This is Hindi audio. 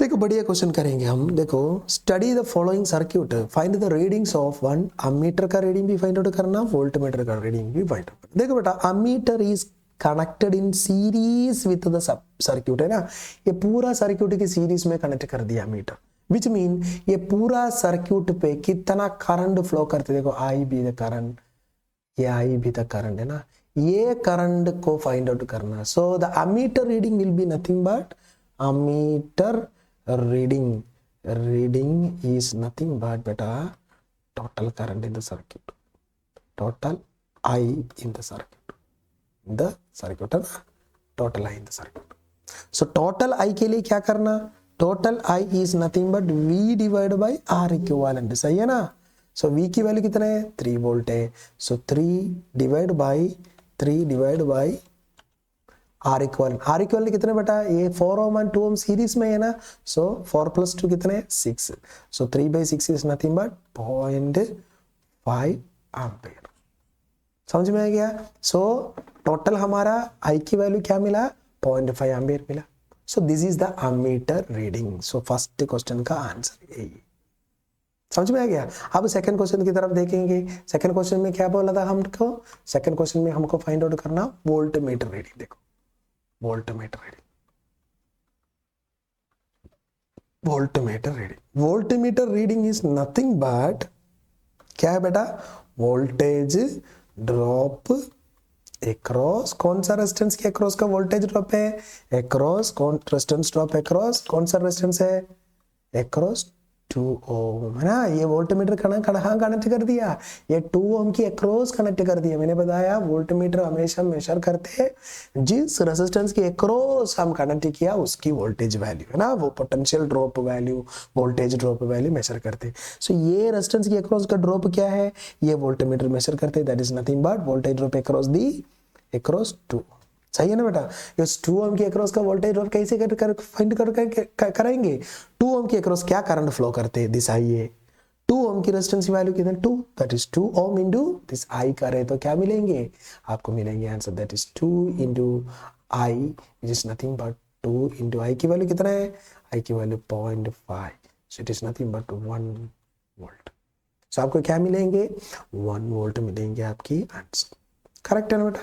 देखो बढ़िया क्वेश्चन करेंगे हम। देखो, study the following circuit, find the readings of one. Ammeter का रीडिंग भी फाइंड आउट करना, वोल्ट मीटर का रीडिंग भी फाइंड आउट करना। देखो बेटा, ammeter is connected in series with the circuit, है ना। ये पूरा सर्क्यूट की सीरीज में कनेक्ट कर दिया मीटर, विच मीन ये पूरा सर्क्यूट पे कितना करंट फ्लो करते। देखो आई बी द करंट, ये आई भी द करंट है ना, ये करंट को फाइंड आउट करना। So the ammeter reading will be nothing but ammeter reading is nothing but beta total current in the circuit, total I in the circuit, है ना, total I in the circuit. So total I के लिए क्या करना, total I is nothing but V divided by R equivalent, सही है ना। So V की वैल्यू कितना है, 3 वोल्ट है। So 3 divide by R equal कितने बेटा, ये 4 ओम एंड 2 ओम सीरीज में है ना। सो 4 + 2 कितने, 6। सो 3/6 इज नथिंग बट 0.5 एम्पियर। समझ में आ गया। सो टोटल हमारा आई की वैल्यू क्या मिला, 0.5 एम्पियर मिला। So this is the ammeter reading. So first question का आंसर यही। समझ में आ गया। अब सेकंड क्वेश्चन की तरफ देखेंगे। सेकंड क्वेश्चन में क्या बोला था हमको, सेकंड क्वेश्चन में हमको फाइंड आउट करना वोल्ट मीटर रीडिंग। देखो voltmeter reading is nothing but क्या है बेटा, वोल्टेज ड्रॉप एक्रॉस, कौन सा रेजिस्टेंस के एक्रॉस का वोल्टेज ड्रॉप है, एक्रॉस कौन रेजिस्टेंस ड्रॉप एक्रॉस कौन सा रेजिस्टेंस है, एक्रॉस 2 ओम, है ना। ये वोल्टमीटर कहाँ कनेक्ट कर दिया, ये 2 ओम की एक्रॉस कनेक्ट कर दिया। मैंने बताया वोल्टमीटर हमेशा मेजर करते हैं जिस रेजिस्टेंस की एक्रॉस हम कनेक्ट किया उसकी वोल्टेज वैल्यू, है ना, वो potential drop value, voltage drop value major करते हैं। सो ये रेजिस्टेंस की एक्रॉस का ड्रॉप क्या है, ये वोल्टमीटर मेजर करते हैं, that is nothing but voltage drop across 2। सही है ना बेटा। इस 2 ओम के अक्रॉस का वोल्टेज ड्रॉप कैसे फाइंड करेंगे, 2 ओम के अक्रॉस क्या करंट फ्लो करते हैं, दिस आई है। 2 ओम की रेजिस्टेंस की वैल्यू कितना, 2, that is 2 ohm into this I करे तो क्या मिलेंगे, आपको मिलेंगे answer that is 2 into I, which is nothing but 2 into I की वैल्यू कितना है, आई की value 0.5, so it is nothing but 1 volt. So आपको क्या मिलेंगे, 1 वोल्ट मिलेंगे आपकी आंसर। करेक्ट है ना बेटा।